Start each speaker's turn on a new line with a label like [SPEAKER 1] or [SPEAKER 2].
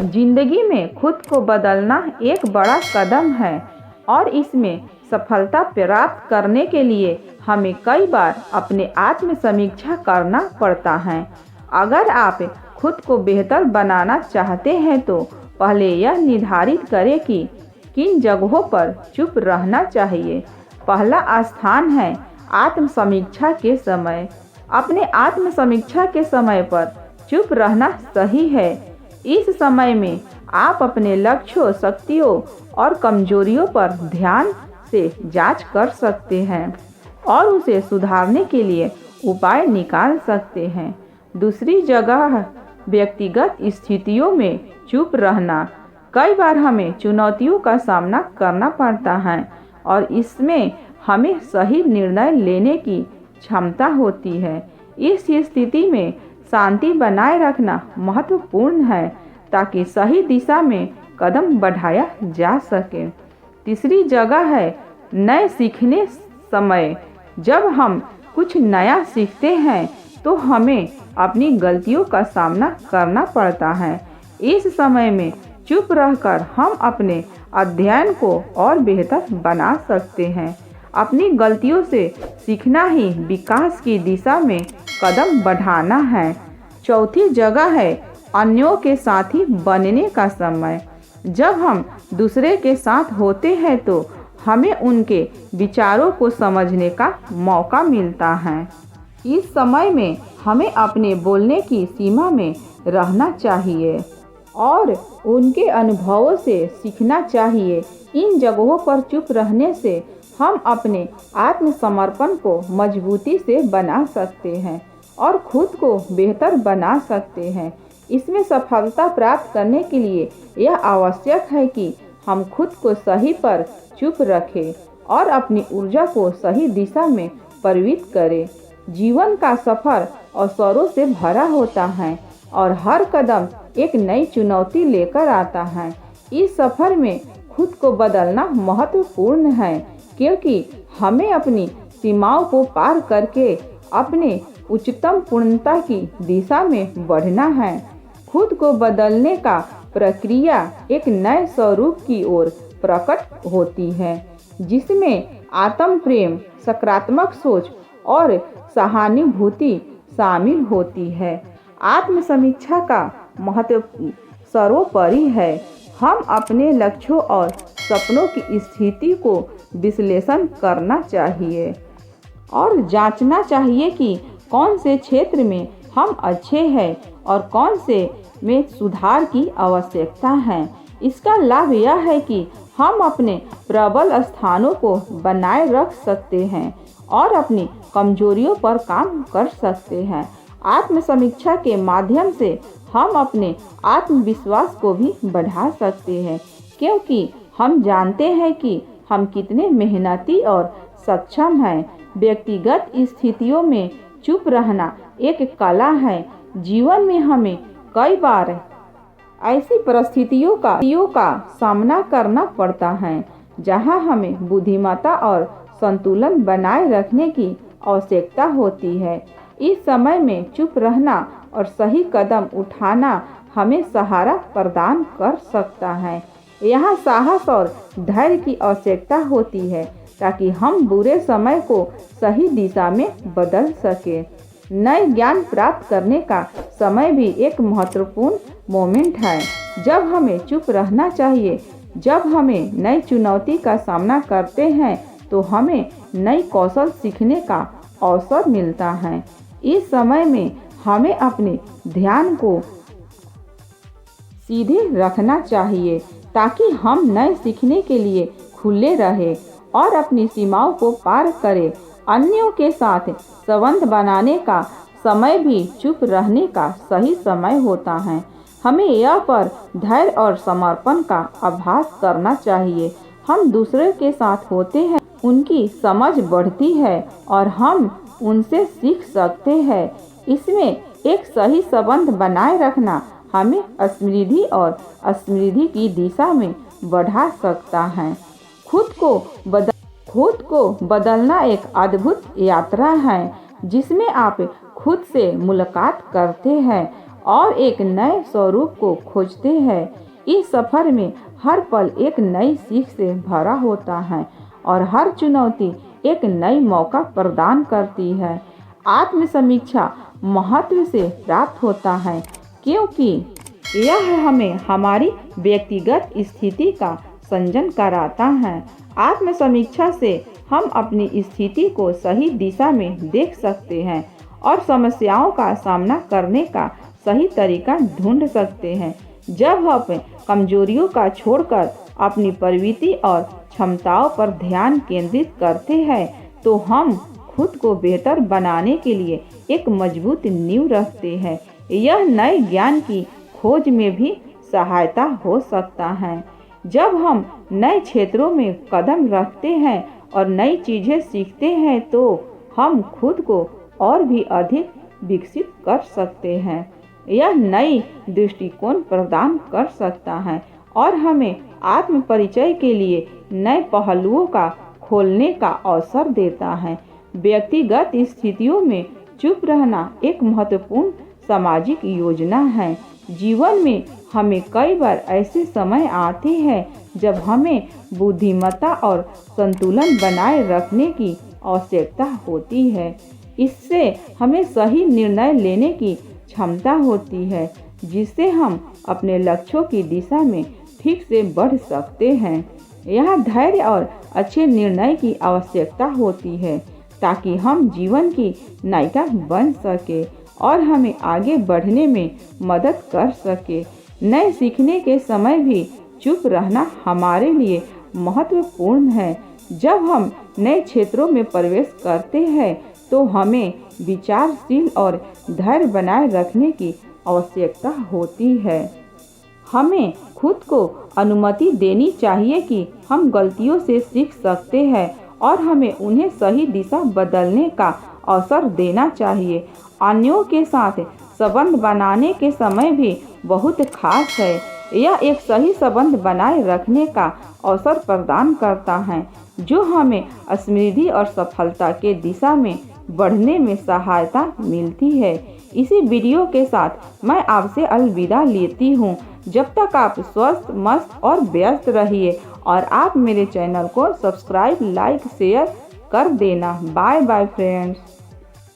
[SPEAKER 1] जिंदगी में खुद को बदलना एक बड़ा कदम है और इसमें सफलता प्राप्त करने के लिए हमें कई बार अपने आत्म समीक्षा करना पड़ता है। अगर आप खुद को बेहतर बनाना चाहते हैं तो पहले यह निर्धारित करें कि किन जगहों पर चुप रहना चाहिए। पहला स्थान है आत्म समीक्षा के समय। अपने आत्म समीक्षा के समय पर चुप रहना सही है। इस समय में आप अपने लक्ष्यों, शक्तियों और कमजोरियों पर ध्यान से जांच कर सकते हैं और उसे सुधारने के लिए उपाय निकाल सकते हैं। दूसरी जगह व्यक्तिगत स्थितियों में चुप रहना। कई बार हमें चुनौतियों का सामना करना पड़ता है और इसमें हमें सही निर्णय लेने की क्षमता होती है। इस स्थिति में शांति बनाए रखना महत्वपूर्ण है ताकि सही दिशा में कदम बढ़ाया जा सके। तीसरी जगह है नए सीखने समय। जब हम कुछ नया सीखते हैं तो हमें अपनी गलतियों का सामना करना पड़ता है। इस समय में चुप रहकर हम अपने अध्ययन को और बेहतर बना सकते हैं। अपनी गलतियों से सीखना ही विकास की दिशा में कदम बढ़ाना है। चौथी जगह है अन्यों के साथी बनने का समय। जब हम दूसरे के साथ होते हैं तो हमें उनके विचारों को समझने का मौका मिलता है। इस समय में हमें अपने बोलने की सीमा में रहना चाहिए और उनके अनुभवों से सीखना चाहिए। इन जगहों पर चुप रहने से हम अपने आत्मसमर्पण को मजबूती से बना सकते हैं और खुद को बेहतर बना सकते हैं। इसमें सफलता प्राप्त करने के लिए यह आवश्यक है कि हम खुद को सही पर चुप रखें और अपनी ऊर्जा को सही दिशा में परिवर्तित करें। जीवन का सफर अवसरों से भरा होता है और हर कदम एक नई चुनौती लेकर आता है। इस सफर में खुद को बदलना महत्वपूर्ण है क्योंकि हमें अपनी सीमाओं को पार करके अपने उच्चतम पूर्णता की दिशा में बढ़ना है। खुद को बदलने का प्रक्रिया एक नए स्वरूप की ओर प्रकट होती है जिसमें आत्म प्रेम, सकारात्मक सोच और सहानुभूति शामिल होती है। आत्म समीक्षा का महत्व सर्वोपरि है। हम अपने लक्ष्यों और सपनों की स्थिति को विश्लेषण करना चाहिए और जांचना चाहिए कि कौन से क्षेत्र में हम अच्छे हैं और कौन से में सुधार की आवश्यकता है। इसका लाभ यह है कि हम अपने प्रबल स्थानों को बनाए रख सकते हैं और अपनी कमजोरियों पर काम कर सकते हैं। आत्म समीक्षा के माध्यम से हम अपने आत्मविश्वास को भी बढ़ा सकते हैं क्योंकि हम जानते हैं कि हम कितने मेहनती और सक्षम हैं। व्यक्तिगत स्थितियों में चुप रहना एक कला है। जीवन में हमें कई बार ऐसी परिस्थितियों का सामना करना पड़ता है जहां हमें बुद्धिमत्ता और संतुलन बनाए रखने की आवश्यकता होती है। इस समय में चुप रहना और सही कदम उठाना हमें सहारा प्रदान कर सकता है। यहाँ साहस और धैर्य की आवश्यकता होती है ताकि हम बुरे समय को सही दिशा में बदल सके। नए ज्ञान प्राप्त करने का समय भी एक महत्वपूर्ण मोमेंट है जब हमें चुप रहना चाहिए। जब हमें नई चुनौती का सामना करते हैं तो हमें नई कौशल सीखने का अवसर मिलता है। इस समय में हमें अपने ध्यान को सीधे रखना चाहिए ताकि हम नए सीखने के लिए खुले रहें और अपनी सीमाओं को पार करें। अन्यों के साथ संबंध बनाने का समय भी चुप रहने का सही समय होता है। हमें यह पर धैर्य और समर्पण का अभ्यास करना चाहिए। हम दूसरे के साथ होते हैं, उनकी समझ बढ़ती है और हम उनसे सीख सकते हैं। इसमें एक सही संबंध बनाए रखना हमें समृद्धि और असमृद्धि की दिशा में बढ़ा सकता है। खुद को बदलना एक अद्भुत यात्रा है जिसमें आप खुद से मुलाकात करते हैं और एक नए स्वरूप को खोजते हैं। इस सफर में हर पल एक नई सीख से भरा होता है और हर चुनौती एक नई मौका प्रदान करती है। आत्म समीक्षा महत्व से प्राप्त होता है क्योंकि यह हमें हमारी व्यक्तिगत स्थिति का संजन कराता है। आत्म समीक्षा से हम अपनी स्थिति को सही दिशा में देख सकते हैं और समस्याओं का सामना करने का सही तरीका ढूंढ सकते हैं। जब हम कमजोरियों का छोड़कर अपनी प्रवृत्ति और क्षमताओं पर ध्यान केंद्रित करते हैं तो हम खुद को बेहतर बनाने के लिए एक मजबूत नींव रखते हैं। यह नए ज्ञान की खोज में भी सहायता हो सकता है। जब हम नए क्षेत्रों में कदम रखते हैं और नई चीज़ें सीखते हैं तो हम खुद को और भी अधिक विकसित कर सकते हैं। यह नई दृष्टिकोण प्रदान कर सकता है और हमें आत्म परिचय के लिए नए पहलुओं का खोलने का अवसर देता है। व्यक्तिगत स्थितियों में चुप रहना एक महत्वपूर्ण सामाजिक योजना है। जीवन में हमें कई बार ऐसे समय आते हैं जब हमें बुद्धिमत्ता और संतुलन बनाए रखने की आवश्यकता होती है। इससे हमें सही निर्णय लेने की क्षमता होती है जिससे हम अपने लक्ष्यों की दिशा में ठीक से बढ़ सकते हैं। यहाँ धैर्य और अच्छे निर्णय की आवश्यकता होती है ताकि हम जीवन की नायिका बन सके और हमें आगे बढ़ने में मदद कर सके। नए सीखने के समय भी चुप रहना हमारे लिए महत्वपूर्ण है। जब हम नए क्षेत्रों में प्रवेश करते हैं तो हमें विचारशील और धैर्य बनाए रखने की आवश्यकता होती है। हमें खुद को अनुमति देनी चाहिए कि हम गलतियों से सीख सकते हैं और हमें उन्हें सही दिशा बदलने का अवसर देना चाहिए। अन्यों के साथ संबंध बनाने के समय भी बहुत खास है। यह एक सही संबंध बनाए रखने का अवसर प्रदान करता है जो हमें समृद्धि और सफलता के दिशा में बढ़ने में सहायता मिलती है। इसी वीडियो के साथ मैं आपसे अलविदा लेती हूँ। जब तक आप स्वस्थ, मस्त और व्यस्त रहिए और आप मेरे चैनल को सब्सक्राइब, लाइक, शेयर कर देना। Bye bye friends.